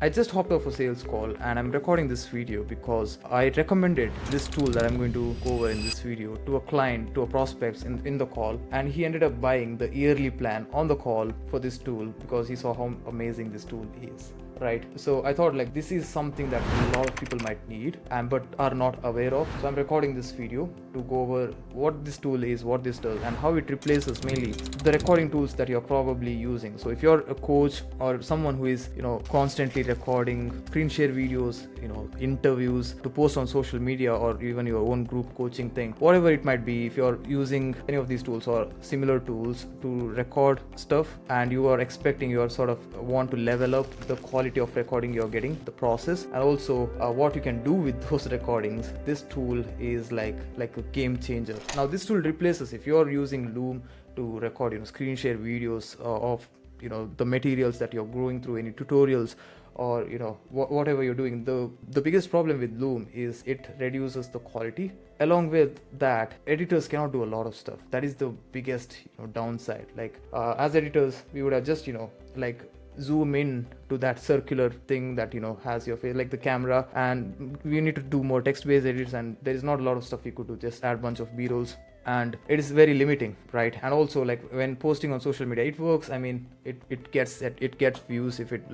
I just hopped off a sales call and I'm recording this video because I recommended this tool that I'm going to go over in this video to a client, to a prospect in the call, and he ended up buying the yearly plan on the call for this tool because he saw how amazing this tool is. Right, so I thought like this is something that a lot of people might need but are not aware of. So I'm recording this video to go over what this tool is, what this does, and how it replaces mainly the recording tools that you're probably using. So if you're a coach or someone who is constantly recording screen share videos, interviews to post on social media, or even your own group coaching thing, whatever it might be, if you're using any of these tools or similar tools to record stuff and you are expecting, you are sort of want to level up the quality of recording you're getting, the process, and also what you can do with those recordings, this tool is like a game changer. Now this tool replaces, if you're using Loom to record screen share videos of the materials that you're going through, any tutorials or whatever you're doing, the biggest problem with Loom is it reduces the quality. Along with that, editors cannot do a lot of stuff. That is the biggest downside. Like as editors, we would have just like zoom in to that circular thing that has your face, like the camera, and we need to do more text-based edits, and there is not a lot of stuff we could do, just add a bunch of b-rolls, and it is very limiting, right? And also, like when posting on social media, it works. I mean, it gets views if it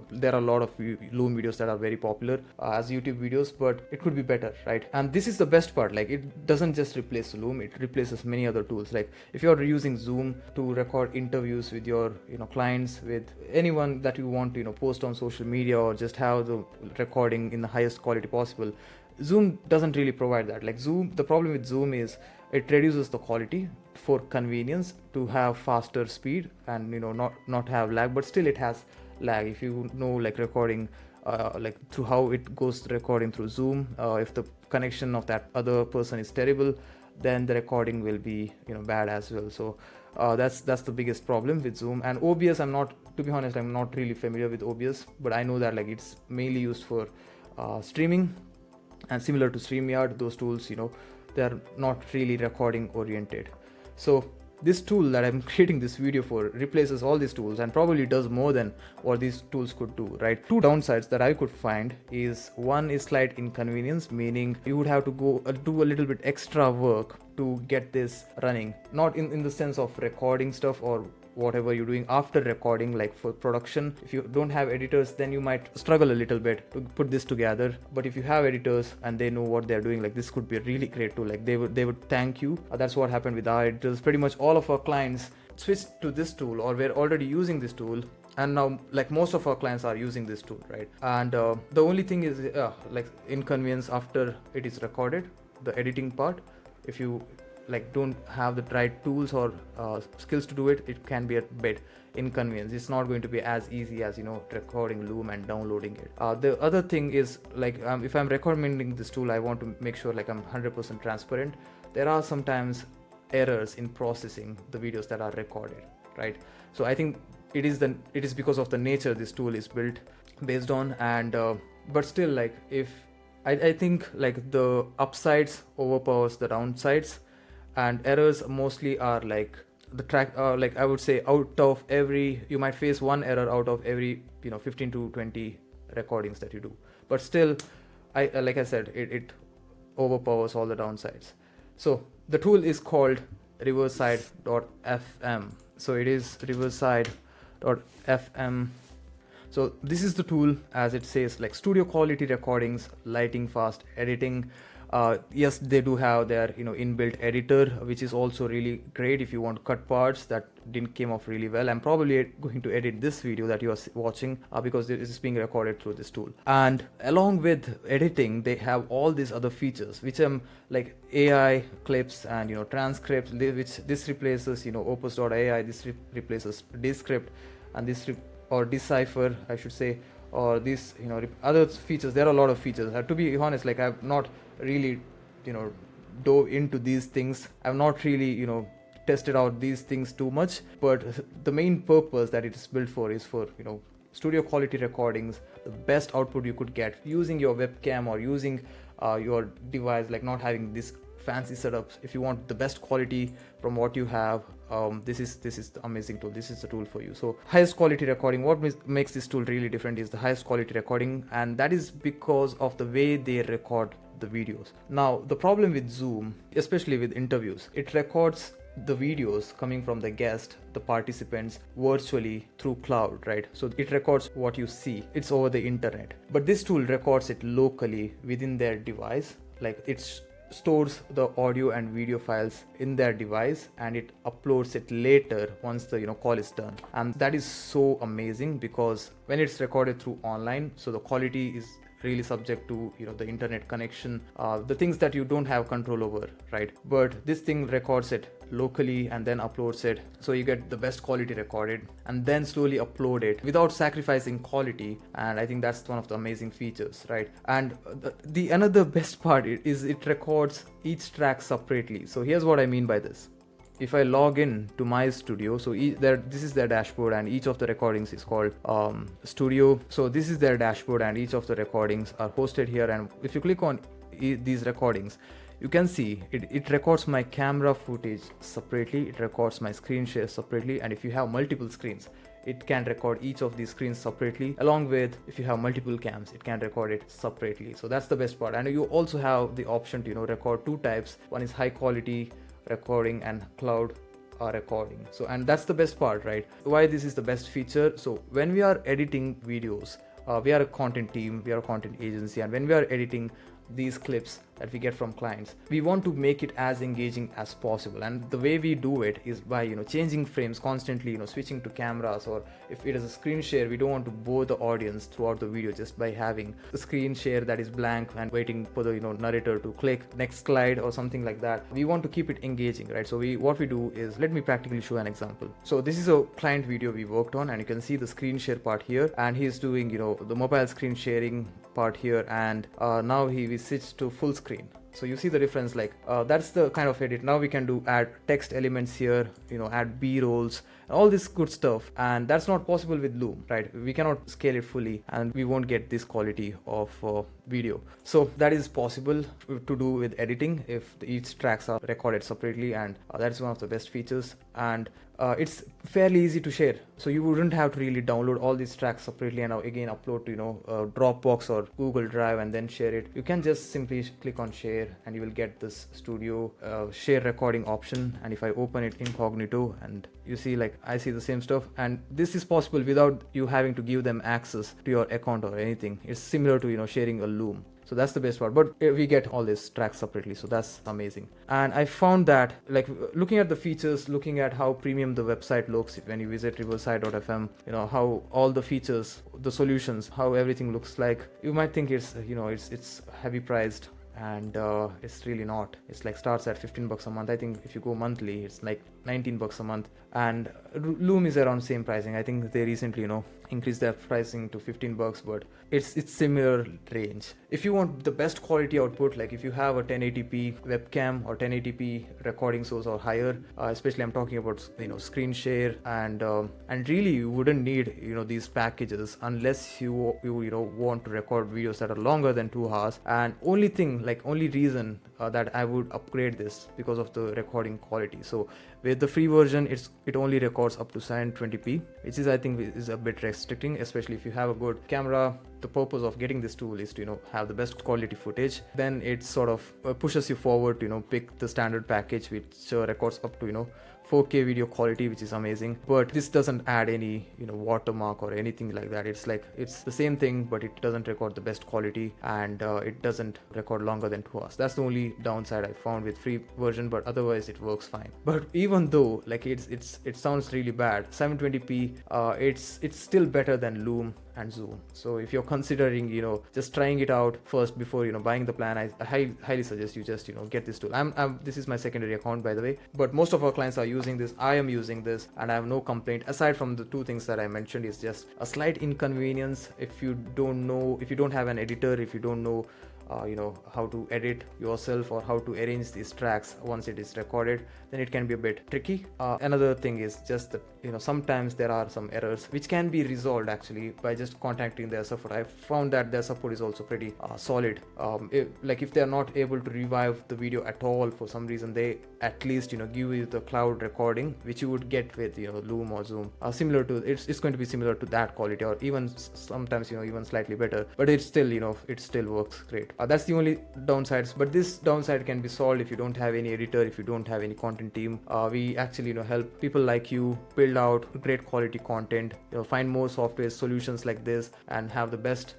there are a lot of Loom videos that are very popular as YouTube videos, but it could be better, right? And this is the best part, like it doesn't just replace Loom, it replaces many other tools. Like if you're using Zoom to record interviews with your clients, with anyone that you want to post on social media, or just have the recording in the highest quality possible, Zoom doesn't really provide that. Like Zoom, the problem with Zoom is it reduces the quality for convenience, to have faster speed and not have lag, but still it has lag. If you know, like recording like through how it goes recording through Zoom, if the connection of that other person is terrible, then the recording will be bad as well. So that's the biggest problem with Zoom. And OBS, to be honest, I'm not really familiar with OBS, but I know that like it's mainly used for streaming, and similar to StreamYard, those tools they're not really recording oriented. So this tool that I'm creating this video for replaces all these tools and probably does more than what these tools could do, right? Two downsides that I could find is, one is slight inconvenience, meaning you would have to go do a little bit extra work to get this running, not in the sense of recording stuff or whatever you're doing after recording, like for production. If you don't have editors, then you might struggle a little bit to put this together. But if you have editors and they know what they're doing, like this could be a really great tool. Like they would thank you. That's what happened with our editors. Pretty much all of our clients switched to this tool, or we're already using this tool, and now like most of our clients are using this tool, right? And the only thing is like inconvenience after it is recorded, the editing part. If you don't have the right tools or skills to do it, it can be a bit inconvenience. It's not going to be as easy as recording Loom and downloading it. The other thing is if I'm recommending this tool, I want to make sure I'm 100% transparent. There are sometimes errors in processing the videos that are recorded, right? So I think it is because of the nature this tool is built based on, and but still, if I think the upsides overpowers the downsides. And errors mostly are the track, I would say you might face one error out of every 15 to 20 recordings that you do. But still, like I said, it overpowers all the downsides. So the tool is called riverside.fm. So it is riverside.fm. So this is the tool, as it says, studio quality recordings, lighting fast, editing. Yes, they do have their inbuilt editor, which is also really great if you want to cut parts that didn't came off really well. I'm probably going to edit this video that you are watching because it is being recorded through this tool. And along with editing, they have all these other features, which like AI clips and transcripts, which this replaces Opus.ai. This replaces Descript, and or Decipher, I should say, or these other features. There are a lot of features. To be honest, I've not really dove into these things. I've not really tested out these things too much, but the main purpose that it is built for is for studio quality recordings, the best output you could get using your webcam or using your device, not having this fancy setups. If you want the best quality from what you have, this is the amazing tool. This is the tool for you. So highest quality recording, what makes this tool really different is the highest quality recording, and that is because of the way they record the videos. Now the problem with Zoom, especially with interviews, it records the videos coming from the guest, the participants, virtually through cloud, right? So it records what you see, it's over the internet. But this tool records it locally within their device, like it stores the audio and video files in their device, and it uploads it later once the call is done. And that is so amazing, because when it's recorded through online, so the quality is really subject to the internet connection, the things that you don't have control over, right? But this thing records it locally and then uploads it, so you get the best quality recorded and then slowly upload it without sacrificing quality. And I think that's one of the amazing features, right? And the another best part is it records each track separately. So here's what I mean by this. If I log in to my studio, so this is their dashboard, and each of the recordings is called studio. So this is their dashboard, and each of the recordings are hosted here. And if you click on these recordings, you can see it records my camera footage separately, it records my screen share separately, and if you have multiple screens, it can record each of these screens separately, along with if you have multiple cams, it can record it separately. So that's the best part. And you also have the option to record two types. One is high quality recording and cloud recording. So, and that's the best part, right? Why this is the best feature. So when we are editing videos, we are a content team, we are a content agency, and when we are editing these clips that we get from clients, we want to make it as engaging as possible. And the way we do it is by changing frames constantly, switching to cameras, or if it is a screen share, we don't want to bore the audience throughout the video just by having the screen share that is blank and waiting for the narrator to click next slide or something like that. We want to keep it engaging, right? So what we do is, let me practically show an example. So this is a client video we worked on, and you can see the screen share part here, and he's doing the mobile screen sharing part here, and now we switched to full screen. So you see the difference, like that's the kind of edit. Now we can add text elements here, add b-rolls, all this good stuff, and that's not possible with Loom, right? We cannot scale it fully, and we won't get this quality of video. So that is possible to do with editing if each tracks are recorded separately, and that's one of the best features. And it's fairly easy to share, so you wouldn't have to really download all these tracks separately and again upload to Dropbox or Google Drive and then share it. You can just simply click on share, and you will get this studio share recording option. And if I open it incognito, and you see, like, I see the same stuff, and this is possible without you having to give them access to your account or anything. It's similar to sharing a Loom. So that's the best part, but we get all these tracks separately, so that's amazing. And I found that, like, looking at the features, looking at how premium the website looks when you visit riverside.fm, how all the features, the solutions, how everything looks like, you might think it's it's heavy priced, and it's really not. It's like starts at $15 a month. I think if you go monthly, it's like $19 a month, and Loom is around same pricing. I think they recently increased their pricing to $15, but it's similar range. If you want the best quality output, like if you have a 1080p webcam or 1080p recording source or higher, especially I'm talking about screen share, and really you wouldn't need these packages unless you want to record videos that are longer than 2 hours. And only reason that I would upgrade this because of the recording quality. So with the free version, it only records up to 720p, which is, I think, is a bit restricting, especially if you have a good camera. The purpose of getting this tool is to have the best quality footage. Then it sort of pushes you forward to pick the standard package, which records up to 4K video quality, which is amazing. But this doesn't add any watermark or anything like that. It's like it's the same thing, but it doesn't record the best quality, and it doesn't record longer than 2 hours. That's the only downside I found with free version, but otherwise it works fine. But even though it sounds really bad, 720p, it's still better than Loom and Zoom. So if you're considering just trying it out first before buying the plan, I highly suggest you just get this tool. This is my secondary account, by the way, but most of our clients are using this. I am using this, and I have no complaint aside from the two things that I mentioned. Is just a slight inconvenience if you don't have an editor, if you don't know how to edit yourself or how to arrange these tracks once it is recorded, then it can be a bit tricky. Another thing is just the sometimes there are some errors which can be resolved actually by just contacting their support. I found that their support is also pretty solid. If they are not able to revive the video at all for some reason, they at least give you the cloud recording which you would get with Loom or Zoom. Similar to it's going to be similar to that quality, or even sometimes even slightly better, but it's still it still works great. That's the only downsides, but this downside can be solved if you don't have any editor, if you don't have any content team. We actually help people like you build out great quality content, find more software solutions like this, and have the best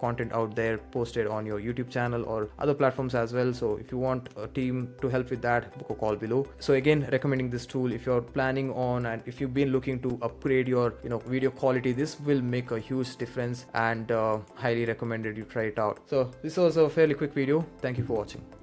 content out there posted on your YouTube channel or other platforms as well. So if you want a team to help with that, book a call below. So again, recommending this tool if you're planning on, and if you've been looking to upgrade your video quality, this will make a huge difference, and highly recommended you try it out. So this was a fairly quick video. Thank you for watching.